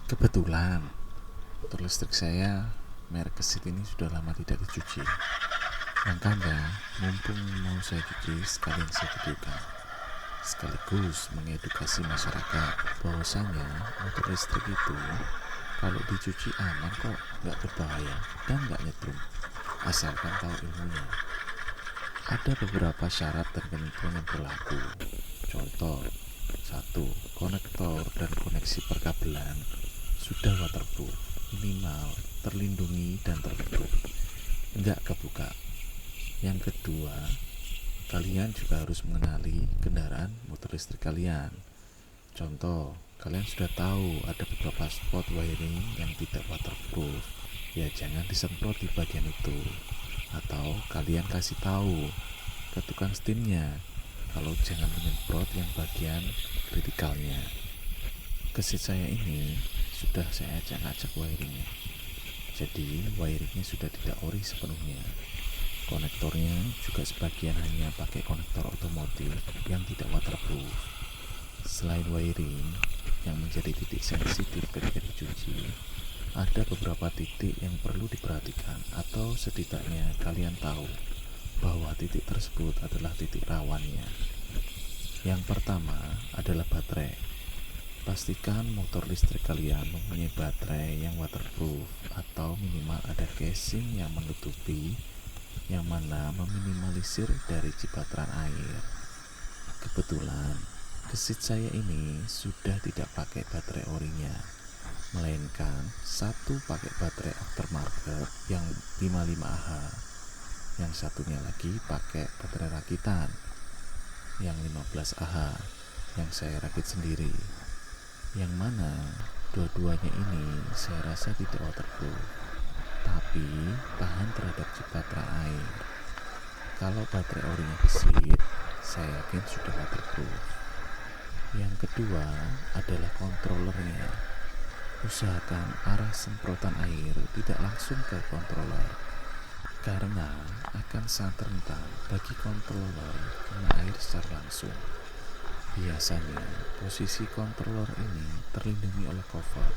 Kebetulan motor listrik saya merek Gesit ini sudah lama tidak dicuci. Makanya mumpung mau saya cuci, sekalian saya videokan, sekaligus mengedukasi masyarakat bahwasanya motor listrik itu kalau dicuci aman kok, nggak berbahaya dan nggak nyetrum, asalkan tahu ilmunya. Ada beberapa syarat dan ketentuan yang berlaku. Contoh, satu, konektor dan koneksi perkabelan sudah waterproof, minimal terlindungi dan tertutup, enggak kebuka. Yang kedua, kalian juga harus mengenali kendaraan motor listrik kalian. Contoh, kalian sudah tahu ada beberapa spot wiring yang tidak waterproof, ya jangan disemprot di bagian itu. Atau kalian kasih tahu ke tukang setimnya kalau jangan menyemprot yang bagian kritikalnya. Gesit saya ini sudah saya acak-acak wiringnya, jadi wiringnya sudah tidak ori sepenuhnya. Konektornya juga sebagian hanya pakai konektor otomotif yang tidak waterproof. Selain wiring yang menjadi titik sensitif ketika dicuci, ada beberapa titik yang perlu diperhatikan, atau setidaknya kalian tahu bahwa titik tersebut adalah titik rawannya. Yang pertama adalah baterai. Pastikan motor listrik kalian mempunyai baterai yang waterproof atau minimal ada casing yang menutupi, yang mana meminimalisir dari cipratan air. Kebetulan Gesit saya ini sudah tidak pakai baterai orinya, melainkan satu pakai baterai aftermarket yang 55Ah, yang satunya lagi pakai baterai rakitan yang 15Ah yang saya rakit sendiri, yang mana dua-duanya ini saya rasa tidak waterproof, tapi tahan terhadap cipratan air. Kalau baterai orinya Gesit, saya yakin sudah waterproof. Yang kedua adalah controllernya. Usahakan arah semprotan air tidak langsung ke controller, karena akan sangat rentan bagi controller kena air secara langsung. Biasanya posisi controller ini terlindungi oleh cover.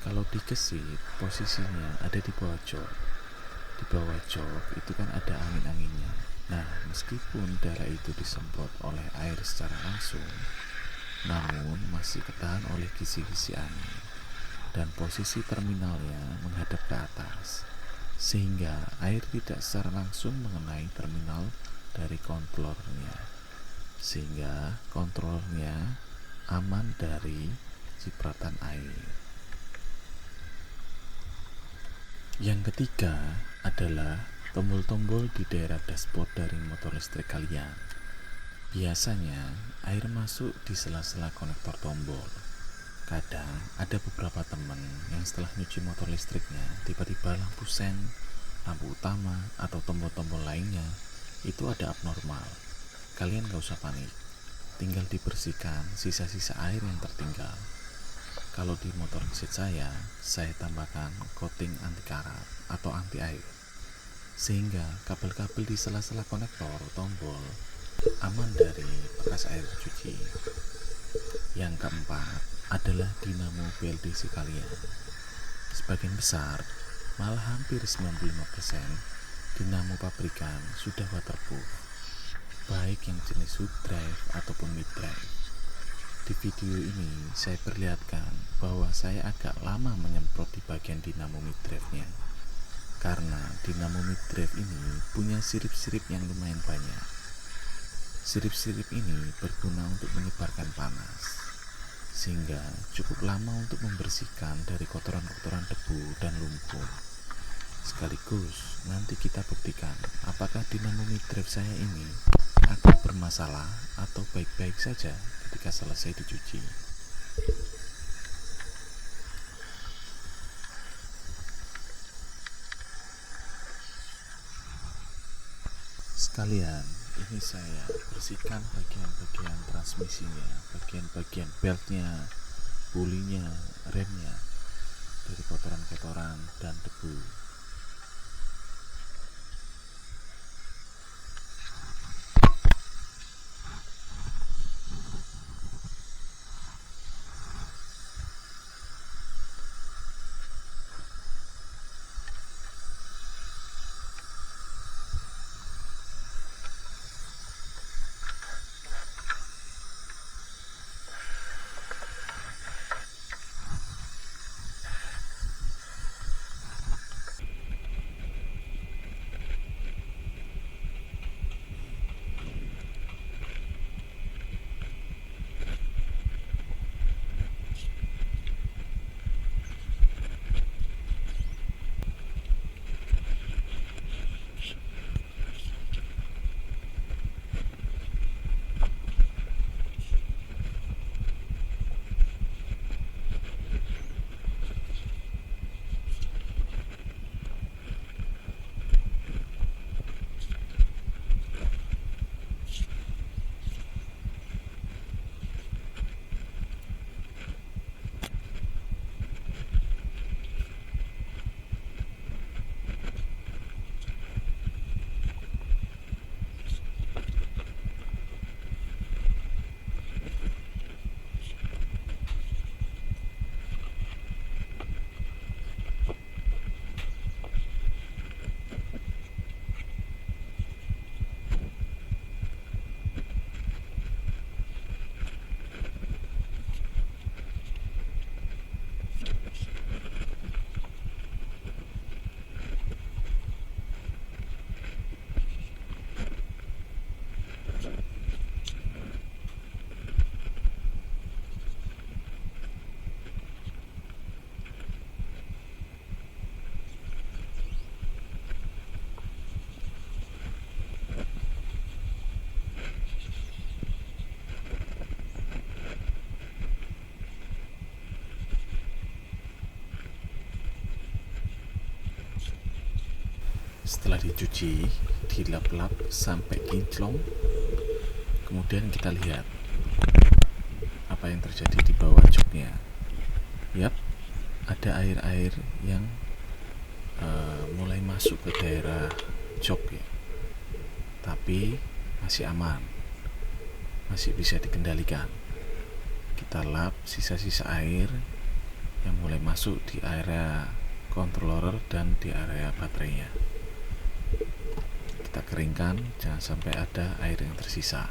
Kalau di Gesit, posisinya ada di bawah jok. Di bawah jok itu kan ada angin-anginnya. Nah, meskipun darah itu disemprot oleh air secara langsung, namun masih ketahan oleh kisi-kisi angin, dan posisi terminalnya menghadap ke atas, sehingga air tidak secara langsung mengenai terminal dari kontrolernya, sehingga kontrolernya aman dari cipratan air. Yang ketiga adalah tombol-tombol di daerah dashboard dari motor listrik kalian. Biasanya air masuk di sela-sela konektor tombol. Kadang ada beberapa teman yang setelah nyuci motor listriknya, tiba-tiba lampu sen, lampu utama, atau tombol-tombol lainnya itu ada abnormal. Kalian gak usah panik, tinggal dibersihkan sisa-sisa air yang tertinggal. Kalau di motor Gesit saya tambahkan coating anti karat atau anti air, sehingga kabel-kabel di sela-sela konektor tombol aman dari bekas air cuci. Yang keempat adalah dinamo BLDC kalian. Sebagian besar, malah hampir 95%, dinamo pabrikan sudah waterproof, baik yang jenis hub drive ataupun mid drive. Di video ini saya perlihatkan bahwa saya agak lama menyemprot di bagian dinamo mid drive-nya, karena dinamo mid drive ini punya sirip-sirip yang lumayan banyak. Sirip-sirip ini berguna untuk menyebarkan panas, sehingga cukup lama untuk membersihkan dari kotoran-kotoran debu dan lumpur. Sekaligus nanti kita buktikan apakah dinamo mid drive saya ini akan bermasalah atau baik-baik saja ketika selesai dicuci. Sekalian, ini saya bersihkan bagian-bagian transmisinya, bagian-bagian beltnya, bulinya, remnya dari kotoran-kotoran dan debu. Setelah dicuci, dilap-lap sampai kinclong, kemudian kita lihat apa yang terjadi di bawah joknya. Yap, ada air-air yang mulai masuk ke daerah jok ya. Tapi masih aman, masih bisa dikendalikan. Kita lap sisa-sisa air yang mulai masuk di area controller dan di area baterainya. Kita keringkan, jangan sampai ada air yang tersisa.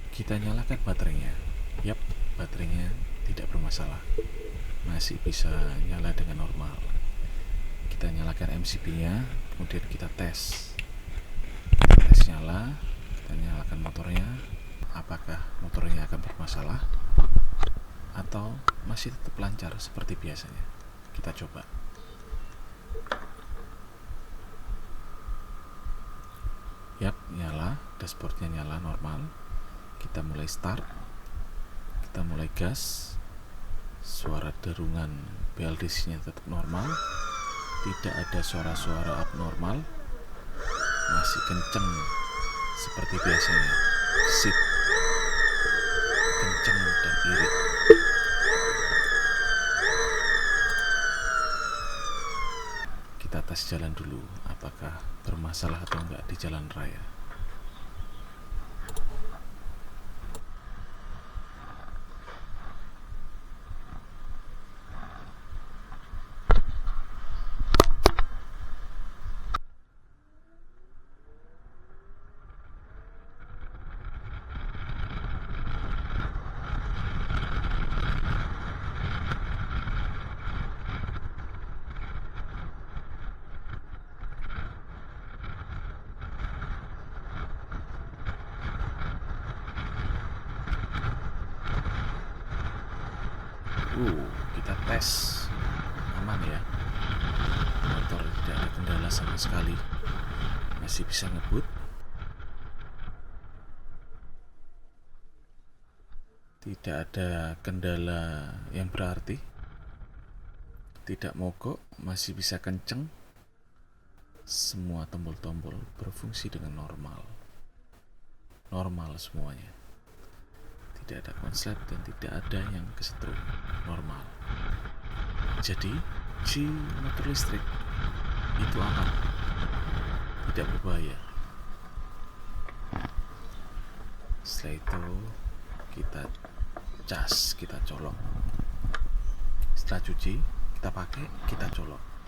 Kita nyalakan baterainya. Yap, baterainya tidak bermasalah, masih bisa nyala dengan normal. Kita nyalakan MCB-nya, kemudian kita tes nyala. Kita nyalakan motornya, apakah motornya akan bermasalah atau masih tetap lancar seperti biasanya. Kita coba. Yap, nyala, dashboardnya nyala normal. Kita mulai start, kita mulai gas. Suara derungan BLDC-nya tetap normal, tidak ada suara-suara abnormal, masih kenceng seperti biasanya. Sip, kenceng dan irit. Kita tes jalan dulu, apakah bermasalah atau enggak di jalan raya. Kita tes aman ya, motor tidak ada kendala sama sekali, masih bisa ngebut, tidak ada kendala yang berarti, tidak mogok, masih bisa kenceng, semua tombol-tombol berfungsi dengan normal semuanya. Tidak ada konslet dan tidak ada yang kesetrum, normal. Jadi G motor listrik itu aman, tidak berbahaya. Setelah itu kita cas, kita colok. Setelah cuci, kita pakai, kita colok.